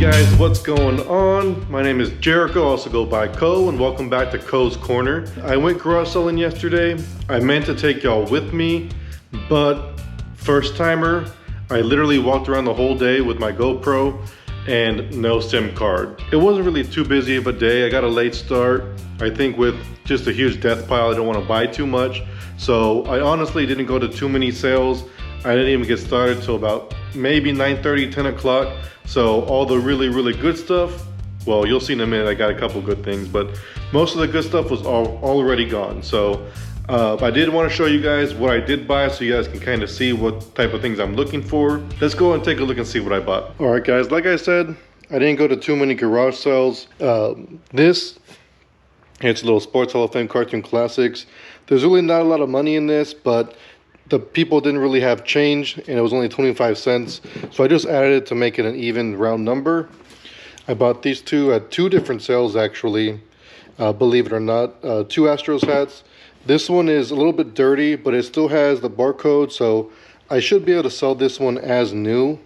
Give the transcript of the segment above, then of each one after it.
guys, what's going on? My name is Jericho, also go by Co, and welcome back to Co's Corner. I went garage selling yesterday. I meant to take y'all with me, but first timer, I literally walked around the whole day with my GoPro and no SIM card. It wasn't really too busy of a day. I got a late start. I think with just a huge death pile, I don't want to buy too much. So I honestly didn't go to too many sales. I didn't even get started till about maybe 9:30, 10 o'clock. So all the really good stuff, well, you'll see in a minute. I got a couple good things, but most of the good stuff was already gone. So I did want to show you guys what I did buy so you guys can kind of see what type of things I'm looking for. Let's go and take a look and see what I bought. All right, guys, like I said, I didn't go to too many garage sales. It's a little Sports Hall of Fame Cartoon Classics. There's really not a lot of money in this, but the people didn't really have change, and it was only 25 cents. So I just added it to make it an even round number. I bought these two at two different sales, actually, believe it or not. Two Astros hats. This one is a little bit dirty, but it still has the barcode, so I should be able to sell this one as new.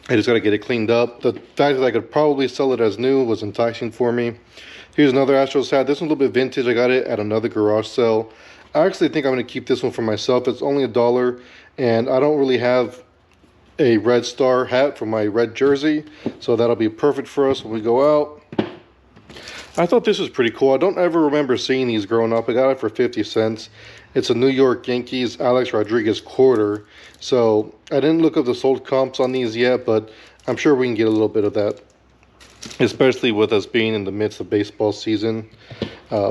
I just got to get it cleaned up. The fact that I could probably sell it as new was enticing for me. Here's another Astros hat. This one's a little bit vintage. I got it at another garage sale. I actually think I'm going to keep this one for myself. It's only $1, and I don't really have a Red Star hat for my red jersey, so that'll be perfect for us when we go out. I thought this was pretty cool. I don't ever remember seeing these growing up. I got it for 50 cents. It's a New York Yankees Alex Rodriguez quarter, so I didn't look up the sold comps on these yet, but I'm sure we can get a little bit of that, especially with us being in the midst of baseball season.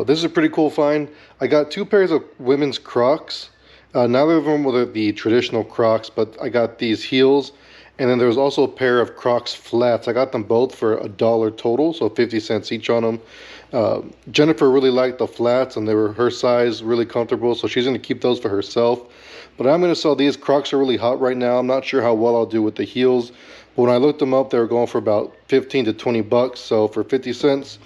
This is a pretty cool find. I got two pairs of women's Crocs. Neither of them were the traditional Crocs, but I got these heels. And then there was also a pair of Crocs flats. I got them both for $1 total, so 50 cents each on them. Jennifer really liked the flats, and they were her size, really comfortable, so she's going to keep those for herself. But I'm going to sell these. Crocs are really hot right now. I'm not sure how well I'll do with the heels. But when I looked them up, they were going for about 15 to 20 bucks. So for 50 cents,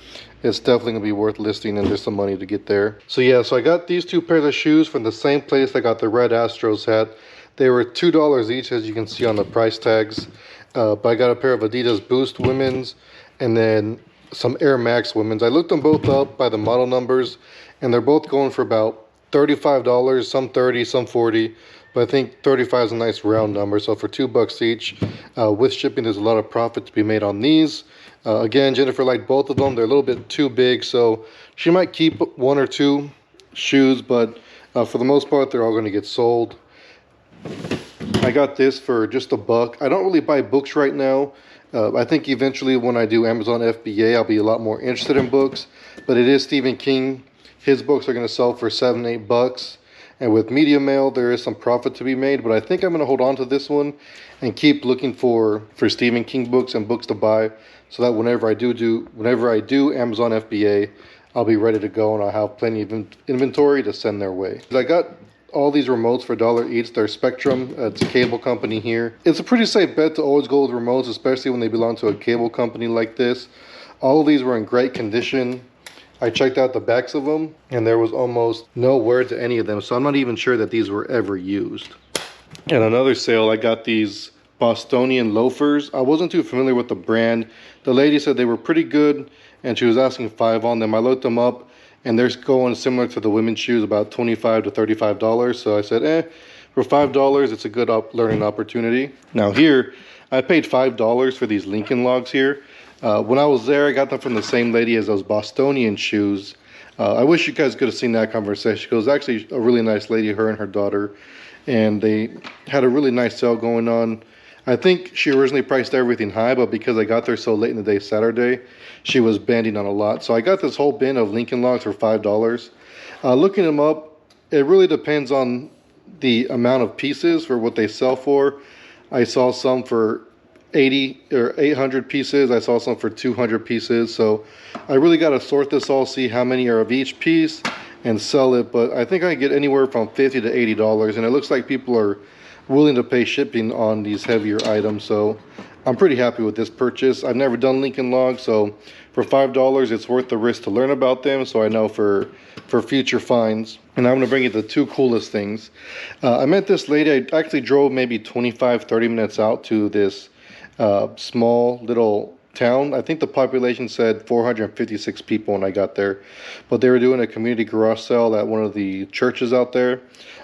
it's definitely going to be worth listing, and there's some money to get there. So yeah, so I got these two pairs of shoes from the same place I got the red Astros hat. They were $2 each, as you can see on the price tags. But I got a pair of Adidas Boost women's and then some Air Max women's. I looked them both up by the model numbers, and they're both going for about $35, some 30, some 40. But I think 35 is a nice round number. So for $2 each, with shipping, there's a lot of profit to be made on these. Again, Jennifer liked both of them. They're a little bit too big, so she might keep one or two shoes, but for the most part, they're all going to get sold. I got this for just $1. I don't really buy books right now. I think eventually when I do Amazon FBA, I'll be a lot more interested in books, but it is Stephen King. His books are going to sell for $7, $8. And with Media Mail, there is some profit to be made, but I think I'm going to hold on to this one and keep looking for Stephen King books and books to buy, so that whenever I do Amazon FBA, I'll be ready to go and I'll have plenty of inventory to send their way. I got all these remotes for $1 each. They're Spectrum. It's a cable company here. It's a pretty safe bet to always go with remotes, especially when they belong to a cable company like this. All of these were in great condition. I checked out the backs of them, and there was almost no wear to any of them, so I'm not even sure that these were ever used. At another sale, I got these Bostonian loafers. I wasn't too familiar with the brand. The lady said they were pretty good, and she was asking $5 on them. I looked them up, and they're going similar to the women's shoes, about $25 to $35. So I said, for $5, it's a good learning opportunity. Now here, I paid $5 for these Lincoln Logs here. When I was there, I got them from the same lady as those Bostonian shoes. I wish you guys could have seen that conversation. It was actually a really nice lady, her and her daughter, and they had a really nice sale going on. I think she originally priced everything high, but because I got there so late in the day Saturday, she was banding on a lot. So I got this whole bin of Lincoln Logs for $5. Looking them up, it really depends on the amount of pieces for what they sell for. I saw some for 80 or 800 pieces. I saw some for 200 pieces. So I really got to sort this all, see how many are of each piece and sell it. But I think I get anywhere from $50 to $80. And it looks like people are willing to pay shipping on these heavier items. So I'm pretty happy with this purchase. I've never done Lincoln Logs, so for $5, it's worth the risk to learn about them, so I know for future finds. And I'm going to bring you the two coolest things. I met this lady. I actually drove maybe 25-30 minutes out to this small little town. I think the population said 456 people when I got there, but they were doing a community garage sale at one of the churches out there.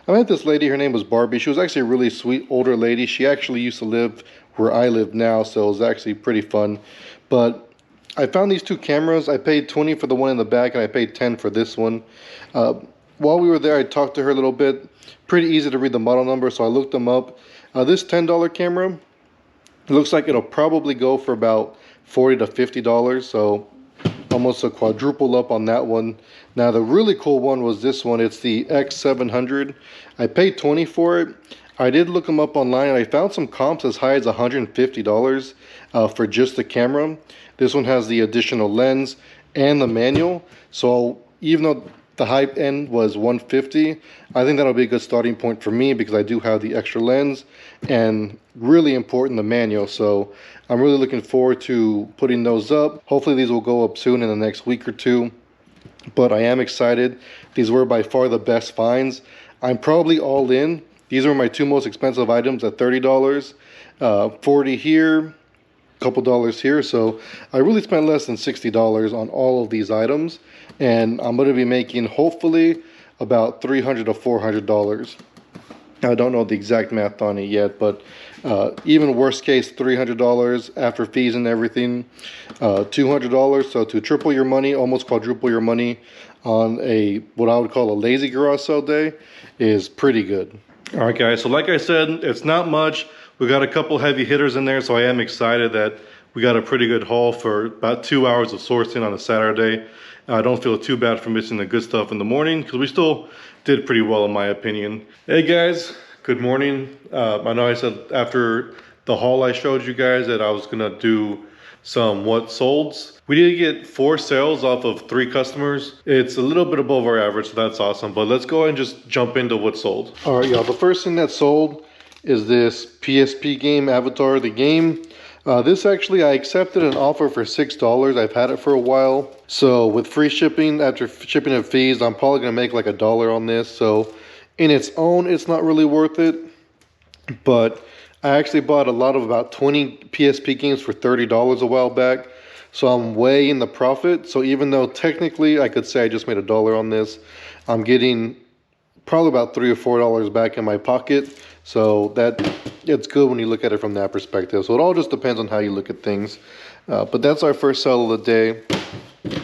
I met this lady, her name was Barbie. She was actually a really sweet older lady. She actually used to live where I live now, so it was actually pretty fun. But I found these two cameras. I paid $20 for the one in the back, and I paid $10 for this one. While we were there, I talked to her a little bit. Pretty easy to read the model number, so I looked them up. This $10 camera, it looks like it'll probably go for about $40 to $50, so almost a quadruple up on that one. Now the really cool one was this one. It's the X700. I paid $20 for it. I did look them up online, and I found some comps as high as $150 for just the camera. This one has the additional lens and the manual, so even though the high end was $150, I think that'll be a good starting point for me because I do have the extra lens and really important, the manual. So I'm really looking forward to putting those up. Hopefully these will go up soon in the next week or two, but I am excited. These were by far the best finds. I'm probably all in. These are my two most expensive items at $30, $40 here, couple dollars here. So I really spent less than $60 on all of these items, and I'm going to be making hopefully about $300 to $400. I don't know the exact math on it yet, but even worst case $300 after fees and everything, $200. So to triple your money, almost quadruple your money on a what I would call a lazy garage sale day is pretty good. All right guys, so like I said, it's not much. We got a couple heavy hitters in there, so I am excited that we got a pretty good haul for about 2 hours of sourcing on a Saturday. I don't feel too bad for missing the good stuff in the morning because we still did pretty well in my opinion. Hey guys, good morning. I know I said after the haul I showed you guys that I was gonna do some what solds. We did get 4 sales off of 3 customers. It's a little bit above our average, so that's awesome. But let's go ahead and just jump into what sold. All right, y'all, the first thing that sold is this PSP game, Avatar the Game. This actually, I accepted an offer for $6. I've had it for a while. So with free shipping, after shipping and fees, I'm probably gonna make like $1 on this. So in its own, it's not really worth it. But I actually bought a lot of about 20 PSP games for $30 a while back. So I'm way in the profit. So even though technically I could say I just made $1 on this, I'm getting probably about $3 or $4 back in my pocket. So it's good when you look at it from that perspective. So it all just depends on how you look at things. But that's our first sell of the day.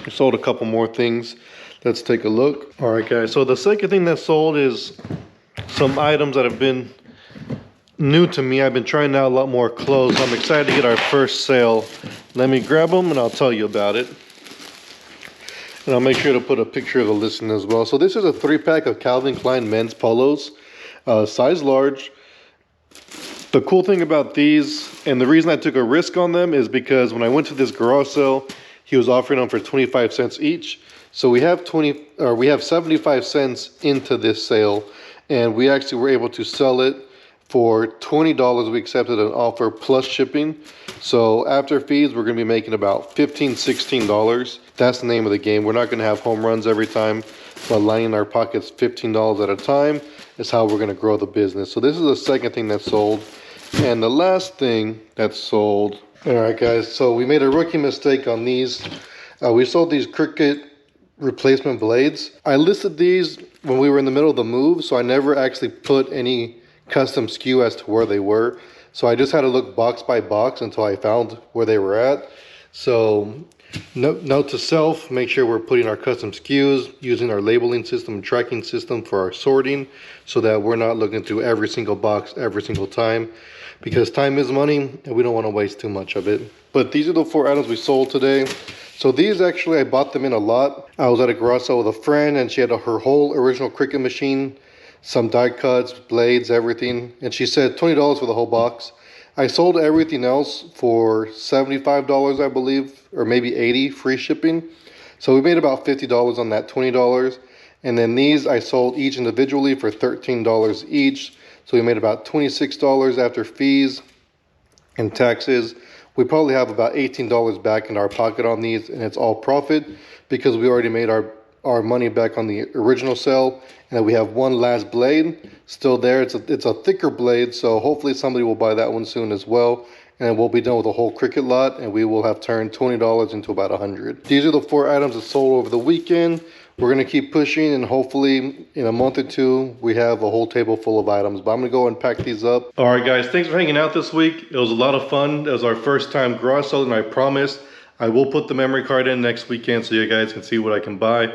We sold a couple more things. Let's take a look. All right, guys. So the second thing that sold is some items that have been new to me. I've been trying out a lot more clothes. I'm excited to get our first sale. Let me grab them and I'll tell you about it. And I'll make sure to put a picture of the listing as well. So this is a 3-pack of Calvin Klein men's polos, size large. The cool thing about these, and the reason I took a risk on them, is because when I went to this garage sale, he was offering them for 25 cents each. So we have 75 cents into this sale, and we actually were able to sell it for $20. We accepted an offer plus shipping. So after fees, we're gonna be making about $15, $16. That's the name of the game. We're not gonna have home runs every time, but lining our pockets $15 at a time is how we're gonna grow the business. So this is the second thing that sold. And the last thing that sold, all right guys, so we made a rookie mistake on these. We sold these Cricut replacement blades. I listed these when we were in the middle of the move, so I never actually put any custom SKU as to where they were. So I just had to look box by box until I found where they were at. So note to self, make sure we're putting our custom SKUs, using our labeling system and tracking system for our sorting so that we're not looking through every single box every single time, because time is money and we don't want to waste too much of it. But these are the 4 items we sold today. So these actually, I bought them in a lot. I was at a garage sale with a friend and she had her whole original Cricut machine, some die cuts, blades, everything. And she said $20 for the whole box. I sold everything else for $75, I believe, or maybe $80 free shipping. So we made about $50 on that $20. And then these I sold each individually for $13 each. So we made about $26 after fees and taxes. We probably have about $18 back in our pocket on these, and it's all profit because we already made our money back on the original sale. And then we have one last blade still there. It's a thicker blade, so hopefully somebody will buy that one soon as well. and we'll be done with the whole cricket lot, and we will have turned $20 into about 100. These are the 4 items that sold over the weekend. We're gonna keep pushing, and hopefully in a month or 2, we have a whole table full of items. But I'm gonna go and pack these up. All right, guys, thanks for hanging out this week. It was a lot of fun. It was our first time garage selling, and I promise I will put the memory card in next weekend so you guys can see what I can buy.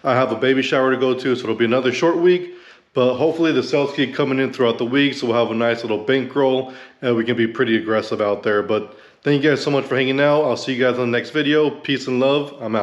I have a baby shower to go to, so it'll be another short week. But hopefully the sales keep coming in throughout the week, so we'll have a nice little bankroll and we can be pretty aggressive out there. But thank you guys so much for hanging out. I'll see you guys on the next video. Peace and love. I'm out.